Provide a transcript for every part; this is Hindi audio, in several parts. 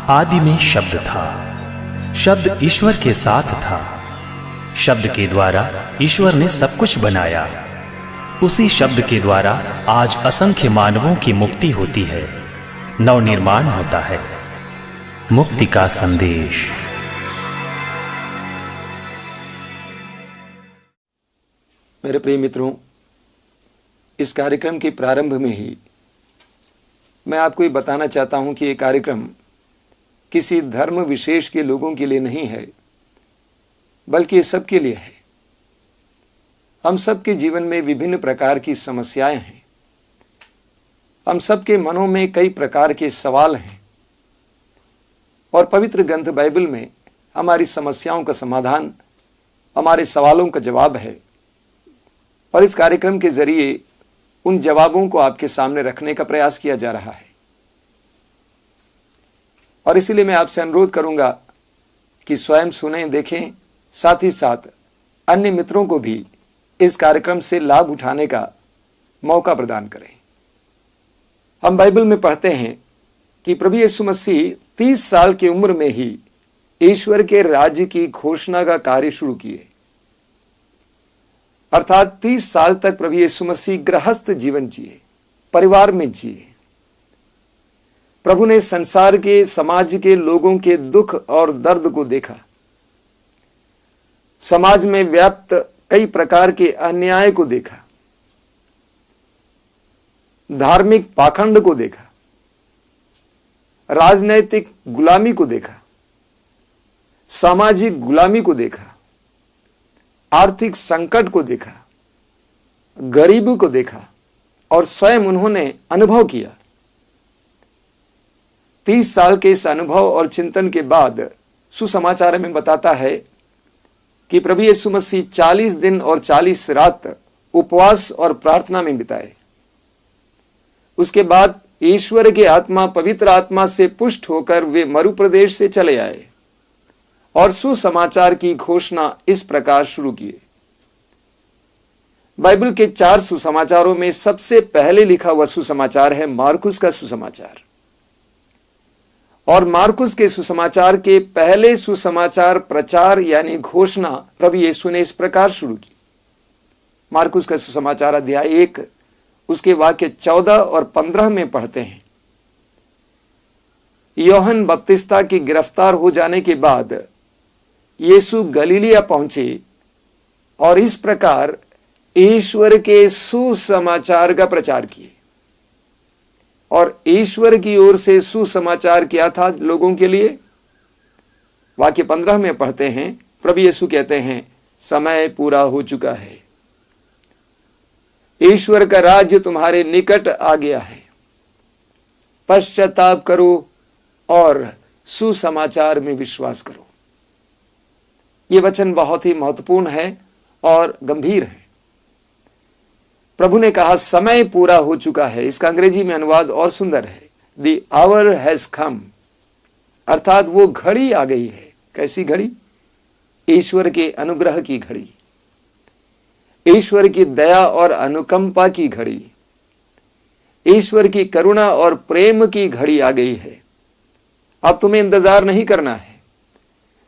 आदि में शब्द था, शब्द ईश्वर के साथ था, शब्द के द्वारा ईश्वर ने सब कुछ बनाया। उसी शब्द के द्वारा आज असंख्य मानवों की मुक्ति होती है, नवनिर्माण होता है। मुक्ति का संदेश। मेरे प्रिय मित्रों, इस कार्यक्रम के प्रारंभ में ही मैं आपको ये बताना चाहता हूं कि ये कार्यक्रम किसी धर्म विशेष के लोगों के लिए नहीं है, बल्कि ये सबके लिए है। हम सबके जीवन में विभिन्न प्रकार की समस्याएं हैं, हम सबके मनों में कई प्रकार के सवाल हैं और पवित्र ग्रंथ बाइबल में हमारी समस्याओं का समाधान, हमारे सवालों का जवाब है। और इस कार्यक्रम के जरिए उन जवाबों को आपके सामने रखने का प्रयास किया जा रहा है। और इसीलिए मैं आपसे अनुरोध करूंगा कि स्वयं सुनें, देखें, साथ ही साथ अन्य मित्रों को भी इस कार्यक्रम से लाभ उठाने का मौका प्रदान करें। हम बाइबल में पढ़ते हैं कि प्रभु यीशु मसीह 30 साल की उम्र में ही ईश्वर के राज्य की घोषणा का कार्य शुरू किए। अर्थात 30 साल तक प्रभु यीशु मसीह गृहस्थ जीवन जिए, परिवार में जिए। प्रभु ने संसार के, समाज के लोगों के दुख और दर्द को देखा, समाज में व्याप्त कई प्रकार के अन्याय को देखा, धार्मिक पाखंड को देखा, राजनैतिक गुलामी को देखा, सामाजिक गुलामी को देखा, आर्थिक संकट को देखा, गरीबी को देखा और स्वयं उन्होंने अनुभव किया। 30 साल के इस अनुभव और चिंतन के बाद सुसमाचार में बताता है कि प्रभु यीशु मसीह 40 दिन और 40 रात उपवास और प्रार्थना में बिताए। उसके बाद ईश्वर के आत्मा, पवित्र आत्मा से पुष्ट होकर वे मरु प्रदेश से चले आए और सुसमाचार की घोषणा इस प्रकार शुरू किए। बाइबल के 4 सुसमाचारों में सबसे पहले लिखा हुआ सुसमाचार है मार्कुस का सुसमाचार। और मार्कुस के सुसमाचार के पहले सुसमाचार प्रचार यानी घोषणा प्रभु यीशु ने इस प्रकार शुरू की। मार्कुस का सुसमाचार अध्याय 1 उसके वाक्य 14 और 15 में पढ़ते हैं। यूहन्ना बपतिस्ता की गिरफ्तार हो जाने के बाद यीशु गलीलिया पहुंचे और इस प्रकार ईश्वर के सुसमाचार का प्रचार किए। और ईश्वर की ओर से सुसमाचार क्या था लोगों के लिए? वाक्य 15 में पढ़ते हैं, प्रभु यीशु कहते हैं, समय पूरा हो चुका है, ईश्वर का राज्य तुम्हारे निकट आ गया है, पश्चाताप करो और सुसमाचार में विश्वास करो। ये वचन बहुत ही महत्वपूर्ण है और गंभीर है। प्रभु ने कहा समय पूरा हो चुका है। इसका अंग्रेजी में अनुवाद और सुंदर है, द आवर हैज कम, अर्थात वो घड़ी आ गई है। कैसी घड़ी? ईश्वर के अनुग्रह की घड़ी, ईश्वर की दया और अनुकंपा की घड़ी, ईश्वर की करुणा और प्रेम की घड़ी आ गई है। अब तुम्हें इंतजार नहीं करना है,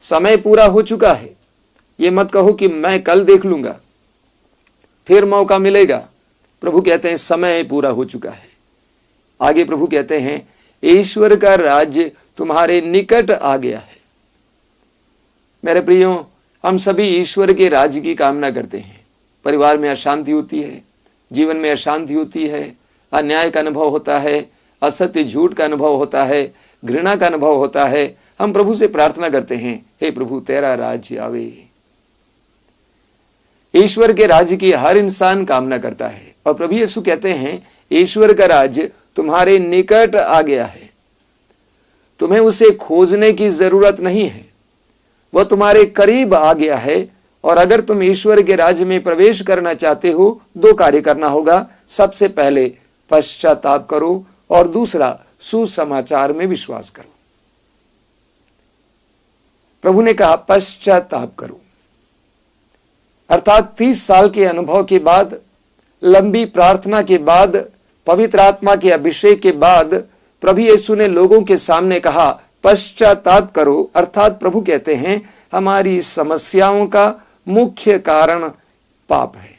समय पूरा हो चुका है। ये मत कहो कि मैं कल देख लूंगा, फिर मौका मिलेगा। प्रभु कहते हैं समय पूरा हो चुका है। आगे प्रभु कहते हैं ईश्वर का राज्य तुम्हारे निकट आ गया है। मेरे प्रियो, हम सभी ईश्वर के राज्य की कामना करते हैं। परिवार में अशांति होती है, जीवन में अशांति होती है, अन्याय का अनुभव होता है, असत्य झूठ का अनुभव होता है, घृणा का अनुभव होता है। हम प्रभु से प्रार्थना करते हैं, हे प्रभु तेरा राज्य आवे। ईश्वर के राज्य की हर इंसान कामना करता है और प्रभु यीशु कहते हैं ईश्वर का राज्य तुम्हारे निकट आ गया है। तुम्हें उसे खोजने की जरूरत नहीं है, वह तुम्हारे करीब आ गया है। और अगर तुम ईश्वर के राज्य में प्रवेश करना चाहते हो, 2 कार्य करना होगा। सबसे पहले पश्चाताप करो और दूसरा सुसमाचार में विश्वास करो। प्रभु ने कहा पश्चाताप करो, अर्थात 30 साल के अनुभव के बाद, लंबी प्रार्थना के बाद, पवित्र आत्मा के अभिषेक के बाद प्रभु यीशु ने लोगों के सामने कहा पश्चाताप करो। अर्थात प्रभु कहते हैं हमारी समस्याओं का मुख्य कारण पाप है।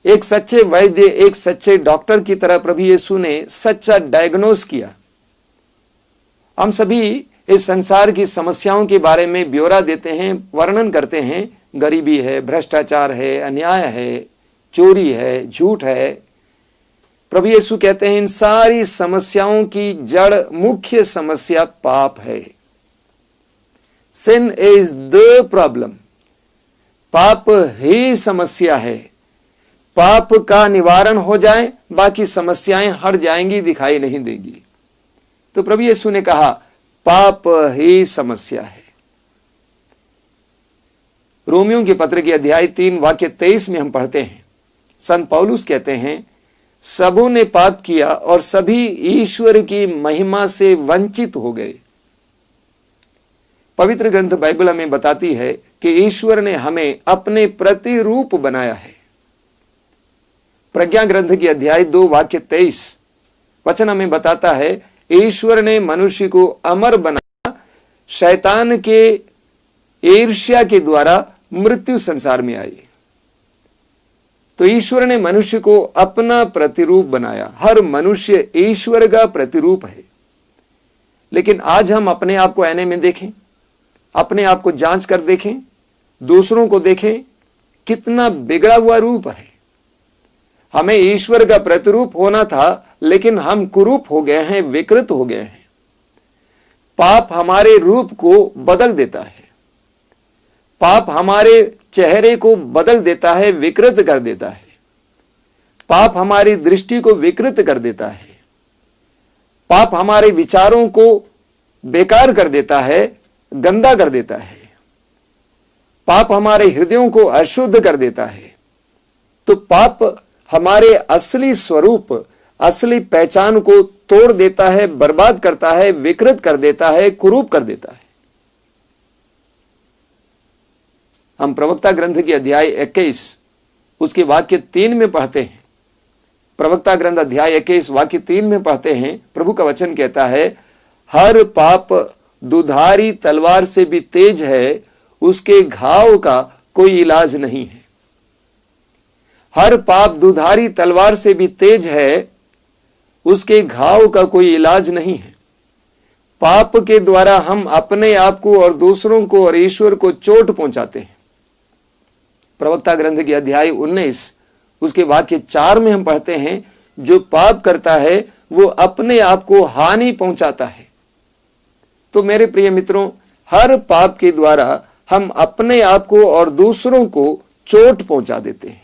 एक सच्चे वैद्य, एक सच्चे डॉक्टर की तरह प्रभु यीशु ने सच्चा डायग्नोस किया। हम सभी इस संसार की समस्याओं के बारे में ब्यौरा देते हैं, वर्णन करते हैं। गरीबी है, भ्रष्टाचार है, अन्याय है, चोरी है, झूठ है। प्रभु यीशु कहते हैं इन सारी समस्याओं की जड़, मुख्य समस्या पाप है। सिन इज द प्रॉब्लम। पाप ही समस्या है। पाप का निवारण हो जाए, बाकी समस्याएं हट जाएंगी, दिखाई नहीं देगी। तो प्रभु यीशु ने कहा पाप ही समस्या है। रोमियों के पत्र के अध्याय 3 वाक्य 23 में हम पढ़ते हैं, संत पौलुस कहते हैं सबों ने पाप किया और सभी ईश्वर की महिमा से वंचित हो गए। पवित्र ग्रंथ बाइबल हमें बताती है कि ईश्वर ने हमें अपने प्रतिरूप बनाया है। प्रज्ञा ग्रंथ के अध्याय 2 वाक्य 23 वचन हमें बताता है ईश्वर ने मनुष्य को अमर बनाया, शैतान के ईर्ष्या के द्वारा मृत्यु संसार में आई। तो ईश्वर ने मनुष्य को अपना प्रतिरूप बनाया। हर मनुष्य ईश्वर का प्रतिरूप है। लेकिन आज हम अपने आप को आईने में देखें, अपने आप को जांच कर देखें, दूसरों को देखें, कितना बिगड़ा हुआ रूप है। हमें ईश्वर का प्रतिरूप होना था, लेकिन हम कुरूप हो गए हैं, विकृत हो गए हैं। पाप हमारे रूप को बदल देता है। पाप हमारे चेहरे को बदल देता है, विकृत कर देता है। पाप हमारी दृष्टि को विकृत कर देता है। पाप हमारे विचारों को बेकार कर देता है, गंदा कर देता है। पाप हमारे हृदयों को अशुद्ध कर देता है। तो पाप हमारे असली स्वरूप, असली पहचान को तोड़ देता है, बर्बाद करता है, विकृत कर देता है, कुरूप कर देता है। हम प्रवक्ता ग्रंथ के अध्याय 21 उसके वाक्य 3 में पढ़ते हैं। प्रवक्ता ग्रंथ अध्याय 21 वाक्य 3 में पढ़ते हैं, प्रभु का वचन कहता है हर पाप दुधारी तलवार से भी तेज है, उसके घाव का कोई इलाज नहीं है। हर पाप दुधारी तलवार से भी तेज है, उसके घाव का कोई इलाज नहीं है। पाप के द्वारा हम अपने आप को और दूसरों को और ईश्वर को चोट पहुंचाते हैं। प्रवक्ता ग्रंथ के अध्याय 19 उसके वाक्य 4 में हम पढ़ते हैं जो पाप करता है वो अपने आप को हानि पहुंचाता है। तो मेरे प्रिय मित्रों, हर पाप के द्वारा हम अपने आप को और दूसरों को चोट पहुंचा देते हैं।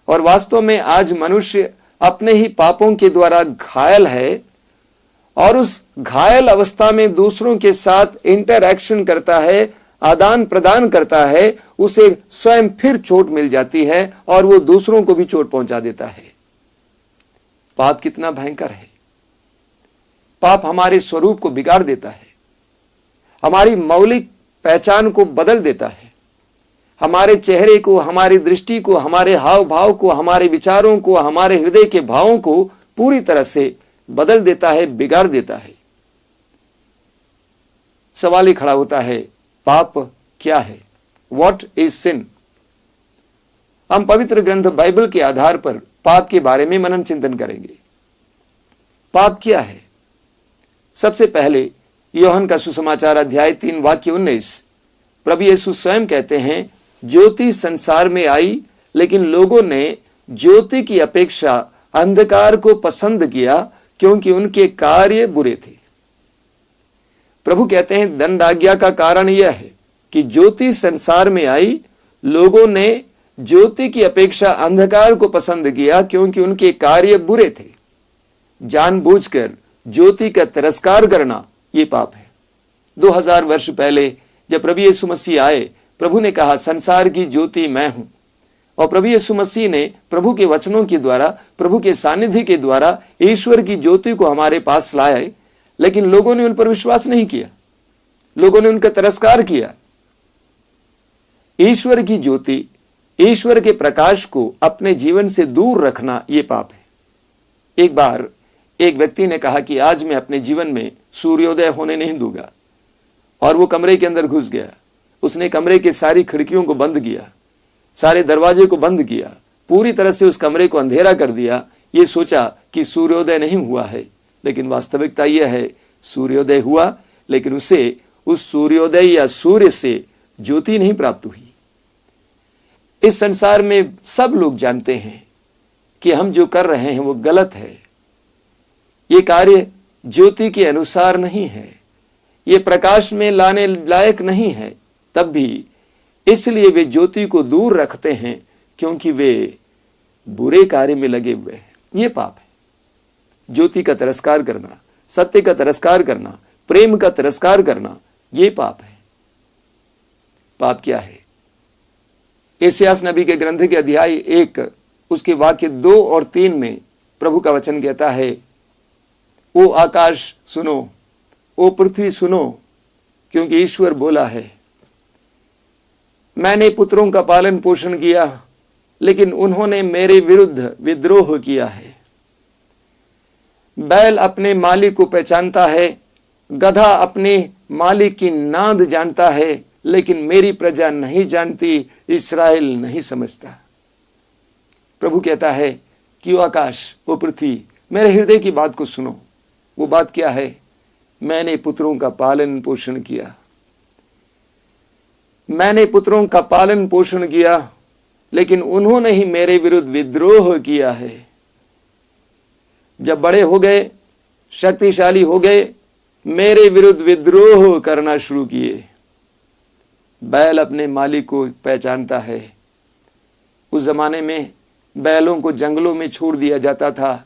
और वास्तव में आज मनुष्य अपने ही पापों के द्वारा घायल है और उस घायल अवस्था में दूसरों के साथ इंटरैक्शन करता है, आदान प्रदान करता है, उसे स्वयं फिर चोट मिल जाती है और वो दूसरों को भी चोट पहुंचा देता है। पाप कितना भयंकर है। पाप हमारे स्वरूप को बिगाड़ देता है, हमारी मौलिक पहचान को बदल देता है, हमारे चेहरे को, हमारी दृष्टि को, हमारे हाव भाव को, हमारे विचारों को, हमारे हृदय के भावों को पूरी तरह से बदल देता है, बिगाड़ देता है। सवाल ही खड़ा होता है पाप क्या है? What is sin? हम पवित्र ग्रंथ बाइबल के आधार पर पाप के बारे में मनन चिंतन करेंगे। पाप क्या है? सबसे पहले यूहन्ना का सुसमाचार अध्याय 3 वाक्य 19 प्रभु यीशु स्वयं कहते हैं ज्योति संसार में आई, लेकिन लोगों ने ज्योति की अपेक्षा अंधकार को पसंद किया क्योंकि उनके कार्य बुरे थे। प्रभु कहते हैं दंड आज्ञा का कारण यह है कि ज्योति संसार में आई, लोगों ने ज्योति की अपेक्षा अंधकार को पसंद किया क्योंकि उनके कार्य बुरे थे। जानबूझकर ज्योति का तिरस्कार करना यह पाप है। 2000 वर्ष पहले जब प्रभु यीशु मसीह आए, प्रभु ने कहा संसार की ज्योति मैं हूं। और प्रभु यीशु मसीह ने प्रभु के वचनों के द्वारा, प्रभु के सानिध्य के द्वारा ईश्वर की ज्योति को हमारे पास लाए, लेकिन लोगों ने उन पर विश्वास नहीं किया, लोगों ने उनका तिरस्कार किया। ईश्वर की ज्योति, ईश्वर के प्रकाश को अपने जीवन से दूर रखना यह पाप है। एक बार एक व्यक्ति ने कहा कि आज मैं अपने जीवन में सूर्योदय होने नहीं दूंगा। और वो कमरे के अंदर घुस गया। उसने कमरे के सारी खिड़कियों को बंद किया, सारे दरवाजे को बंद किया, पूरी तरह से उस कमरे को अंधेरा कर दिया। ये सोचा कि सूर्योदय नहीं हुआ है, लेकिन वास्तविकता यह है सूर्योदय हुआ, लेकिन उसे उस सूर्योदय या सूर्य से ज्योति नहीं प्राप्त हुई। इस संसार में सब लोग जानते हैं कि हम जो कर रहे हैं वो गलत है। ये कार्य ज्योति के अनुसार नहीं है, ये प्रकाश में लाने लायक नहीं है। तब भी इसलिए वे ज्योति को दूर रखते हैं, क्योंकि वे बुरे कार्य में लगे हुए हैं। ये पाप है। ज्योति का तिरस्कार करना, सत्य का तिरस्कार करना, प्रेम का तिरस्कार करना, ये पाप है। पाप क्या है? यशायाह नबी के ग्रंथ के अध्याय 1 उसके वाक्य 2 और 3 में प्रभु का वचन कहता है, ओ आकाश सुनो, ओ पृथ्वी सुनो, क्योंकि ईश्वर बोला है, मैंने पुत्रों का पालन पोषण किया, लेकिन उन्होंने मेरे विरुद्ध विद्रोह किया है। बैल अपने मालिक को पहचानता है, गधा अपने मालिक की नाद जानता है, लेकिन मेरी प्रजा नहीं जानती, इस्राएल नहीं समझता। प्रभु कहता है कि वो आकाश, वो पृथ्वी, मेरे हृदय की बात को सुनो। वो बात क्या है? मैंने पुत्रों का पालन पोषण किया, मैंने पुत्रों का पालन पोषण किया, लेकिन उन्होंने ही मेरे विरुद्ध विद्रोह किया है। जब बड़े हो गए, शक्तिशाली हो गए, मेरे विरुद्ध विद्रोह करना शुरू किए। बैल अपने मालिक को पहचानता है। उस जमाने में बैलों को जंगलों में छोड़ दिया जाता था,